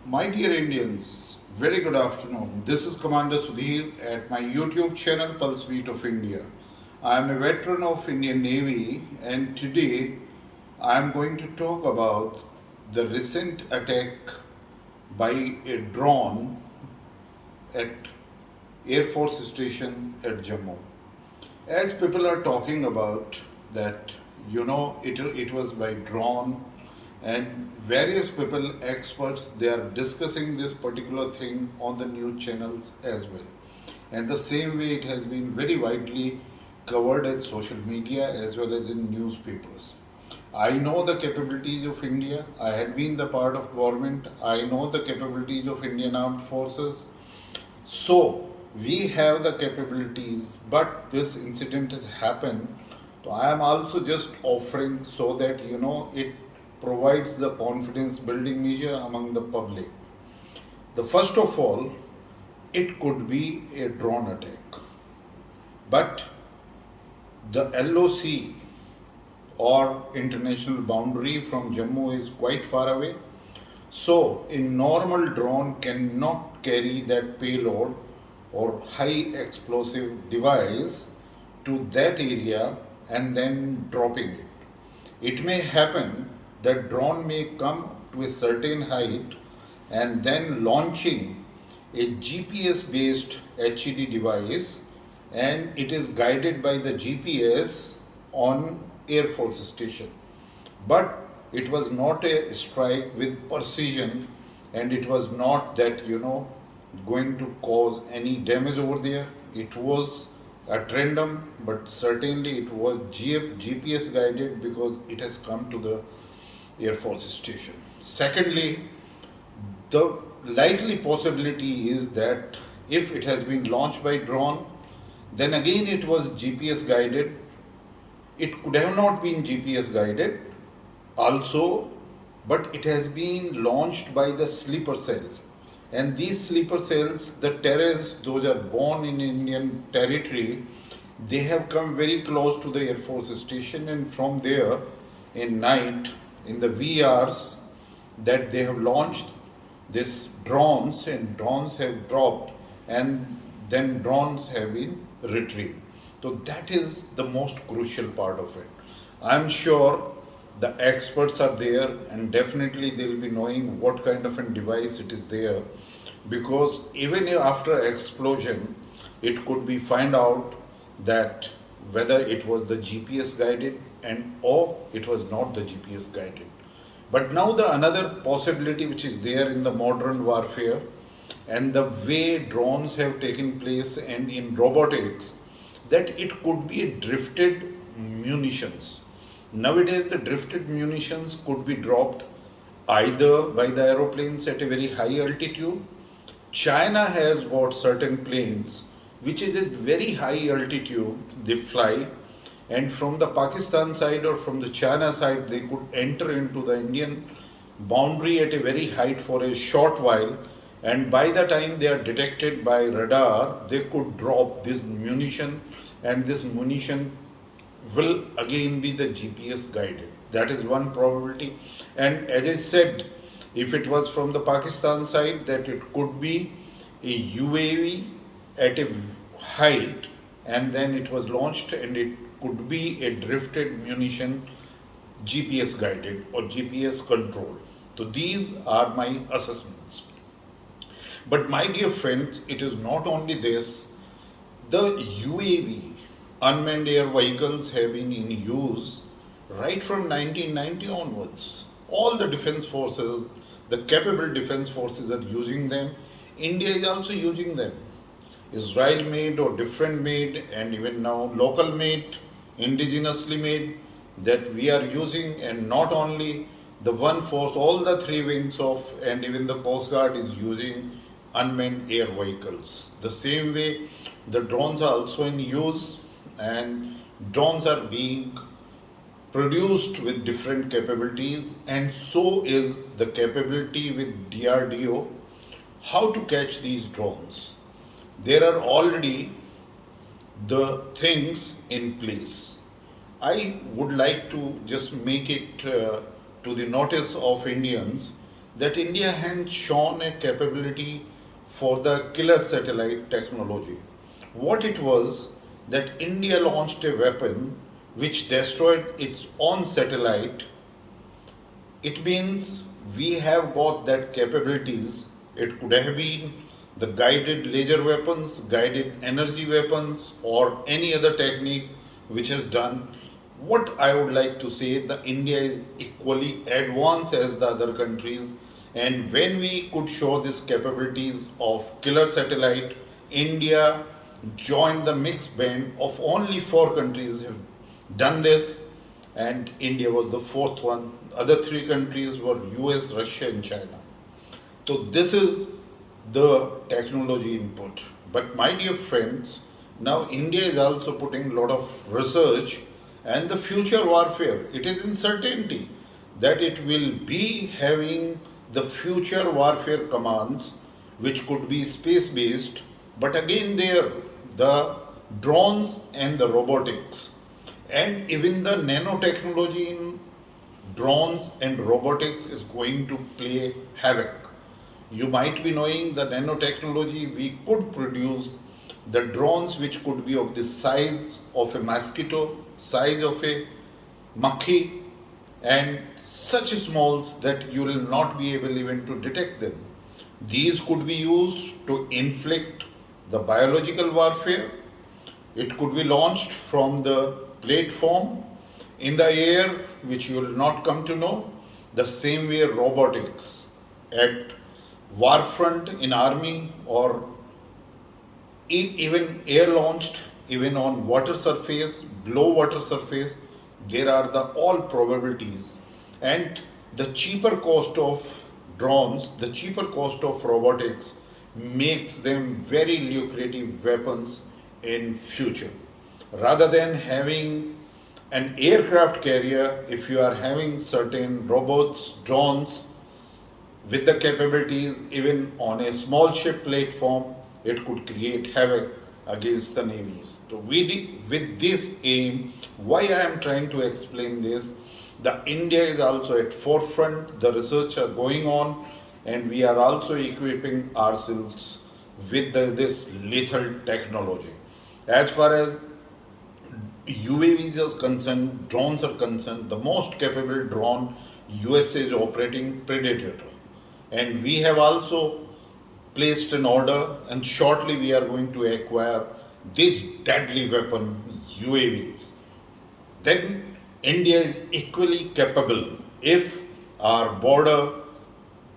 My dear Indians, very good afternoon. This is Commander Sudhir at my YouTube channel Pulse Beat of India. I am a veteran of Indian Navy and today I am going to talk about the recent attack by a drone at Airforce station at Jammu. As people are talking about that, it was by drone, and various people, experts, they are discussing this particular thing on the news channels as well. And the same way it has been very widely covered at social media as well as in newspapers. I know the capabilities of India. I had been the part of government. I know the capabilities of Indian Armed Forces. So we have the capabilities, but this incident has happened. So I am also just offering so that it provides the confidence building measure among the public. The first of all, it could be a drone attack, but the LOC or international boundary from Jammu is quite far away. So, a normal drone cannot carry that payload or high explosive device to that area and then dropping it. It may happen that drone may come to a certain height and then launching a GPS based HED device, and it is guided by the GPS on Airforce station. But it was not a strike with precision, and it was not that going to cause any damage over there. It was at random, but certainly it was GPS guided because it has come to the Air Force station. Secondly, the likely possibility is that if it has been launched by drone, then again it was GPS guided. It could have not been GPS guided also, but it has been launched by the sleeper cell. And these sleeper cells, the terrorists, those are born in Indian territory, they have come very close to the Air Force station, and from there, in night, in the VRs, that they have launched these drones, and drones have dropped, and then drones have been retrieved. So that is the most crucial part of it. I'm sure the experts are there, and definitely they will be knowing what kind of a device it is there, because even after explosion it could be find out that whether it was the GPS guided and or it was not the GPS guided. But now the another possibility which is there in the modern warfare and the way drones have taken place and in robotics, that it could be a drifted munitions. Nowadays, the drifted munitions could be dropped either by the aeroplanes at a very high altitude. China has got certain planes which is at very high altitude, they fly, and from the Pakistan side or from the China side, they could enter into the Indian boundary at a very height for a short while, and by the time they are detected by radar, they could drop this munition, and this munition will again be the GPS guided. That is one probability. And as I said, if it was from the Pakistan side, that it could be a UAV at a height, and then it was launched, and it could be a drifted munition, GPS guided or GPS controlled. So these are my assessments. But my dear friends, it is not only this. The UAV, unmanned air vehicles, have been in use right from 1990 onwards. All the defense forces, the capable defense forces are using them. India is also using them. Israel made or different made, and even now local made, indigenously made, that we are using, and not only the one force, all the three wings of, and even the Coast Guard is using unmanned air vehicles. The same way, the drones are also in use, and drones are being produced with different capabilities, and so is the capability with DRDO how to catch these drones. There are already the things in place. I would like to just make it to the notice of Indians that India had shown a capability for the killer satellite technology. What it was that India launched a weapon which destroyed its own satellite. It means we have got that capabilities. It could have been the guided laser weapons, guided energy weapons, or any other technique which has done. What I would like to say, the India is equally advanced as the other countries, and when we could show these capabilities of killer satellite, India joined the mixed band of only four countries have done this, and India was the fourth one. Other three countries were US, Russia, and China. So this is the technology input. But my dear friends, now India is also putting a lot of research and the future warfare. It is uncertainty that it will be having the future warfare commands which could be space based, but again there the drones and the robotics and even the nanotechnology in drones and robotics is going to play havoc. You might be knowing the nanotechnology, we could produce the drones which could be of the size of a mosquito, size of a makhi, and such smalls that you will not be able even to detect them. These could be used to inflict the biological warfare. It could be launched from the platform in the air, which you will not come to know. The same way robotics at war front in army or even air launched, even on water surface, below water surface, there are the all probabilities. And the cheaper cost of drones, the cheaper cost of robotics makes them very lucrative weapons in future. Rather than having an aircraft carrier, if you are having certain robots, drones, with the capabilities even on a small ship platform, it could create havoc against the navies. So we did, with this aim, why I am trying to explain this, the India is also at forefront, the research are going on, and we are also equipping ourselves with this lethal technology. As far as UAVs is concerned, drones are concerned, the most capable drone USA is operating Predator. And we have also placed an order, and shortly we are going to acquire this deadly weapon UAVs. Then India is equally capable if our border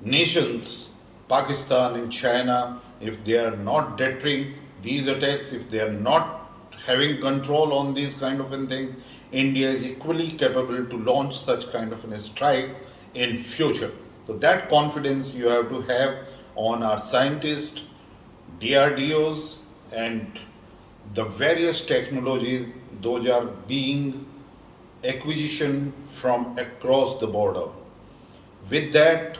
nations, Pakistan and China, if they are not deterring these attacks, if they are not having control on these kind of a thing, India is equally capable to launch such kind of a strike in future. So that confidence you have to have on our scientists, DRDOs, and the various technologies those are being acquisition from across the border. With that,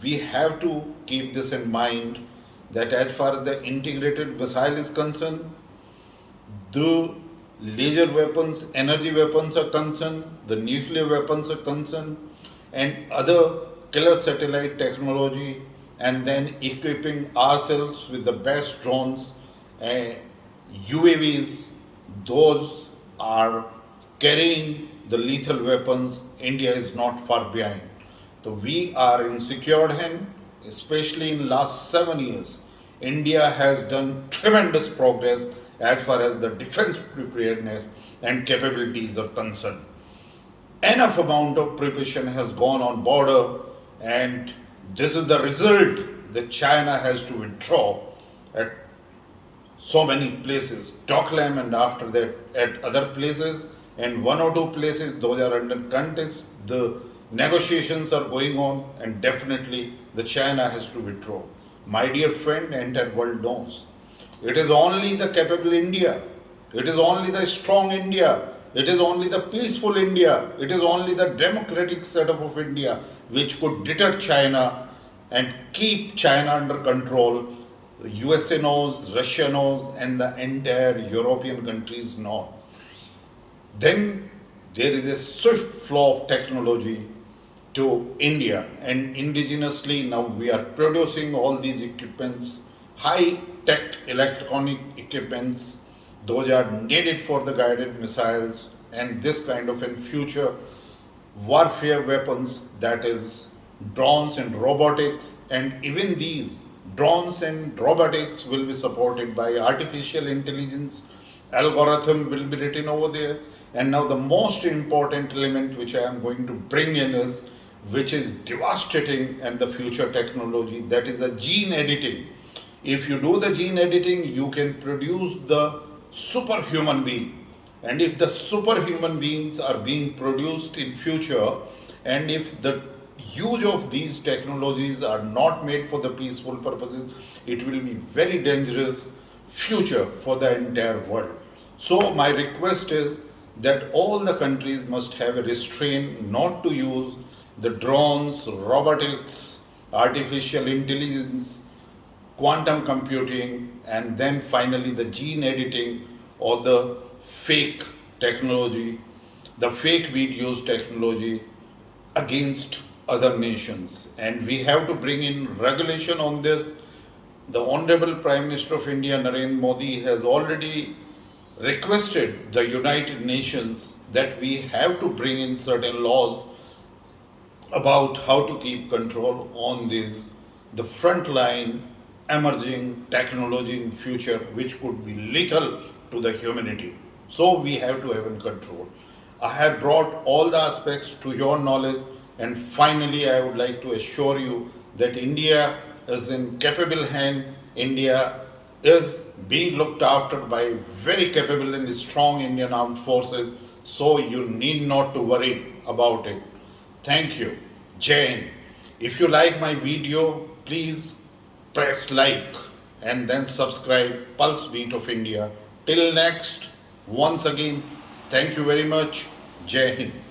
we have to keep this in mind that as far as the integrated missile is concerned, the laser weapons, energy weapons are concerned, the nuclear weapons are concerned, and other killer satellite technology, and then equipping ourselves with the best drones, UAVs, those are carrying the lethal weapons. India is not far behind. So we are in secured hand, especially in last 7 years. India has done tremendous progress as far as the defense preparedness and capabilities are concerned. Enough amount of preparation has gone on border, and this is the result that China has to withdraw at so many places, Doklam, and after that at other places, and one or two places those are under contest. The negotiations are going on, and definitely the China has to withdraw. My dear friend, entire world knows it is only the capable India, it is only the strong India, it is only the peaceful India, it is only the democratic setup of India which could deter China and keep China under control. USA knows, Russia knows, and the entire European countries know. Then there is a swift flow of technology. to India, and indigenously now we are producing all these equipments, high tech electronic equipments. Those are needed for the guided missiles and this kind of in future warfare weapons, that is drones and robotics. And even these drones and robotics will be supported by artificial intelligence. Algorithm will be written over there. And now the most important element which I am going to bring in is, which is devastating and the future technology, that is the gene editing. If you do the gene editing, you can produce the superhuman being. And if the superhuman beings are being produced in future, and if the use of these technologies are not made for the peaceful purposes, it will be very dangerous future for the entire world. So my request is that all the countries must have a restraint not to use the drones, robotics, artificial intelligence, quantum computing, and then finally the gene editing or the fake technology, the fake videos technology against other nations. And we have to bring in regulation on this. The Honorable Prime Minister of India, Narendra Modi, has already requested the United Nations that we have to bring in certain laws about how to keep control on this, the frontline emerging technology in future, which could be lethal to the humanity. So we have to have in control. I have brought all the aspects to your knowledge, and finally I would like to assure you that India is in capable hand. India is being looked after by very capable and strong Indian armed forces, so you need not to worry about it. Thank you. Jai Hind. If you like my video, please press like and then subscribe Pulse Beat of India. Till next, once again, thank you very much. Jai Hind.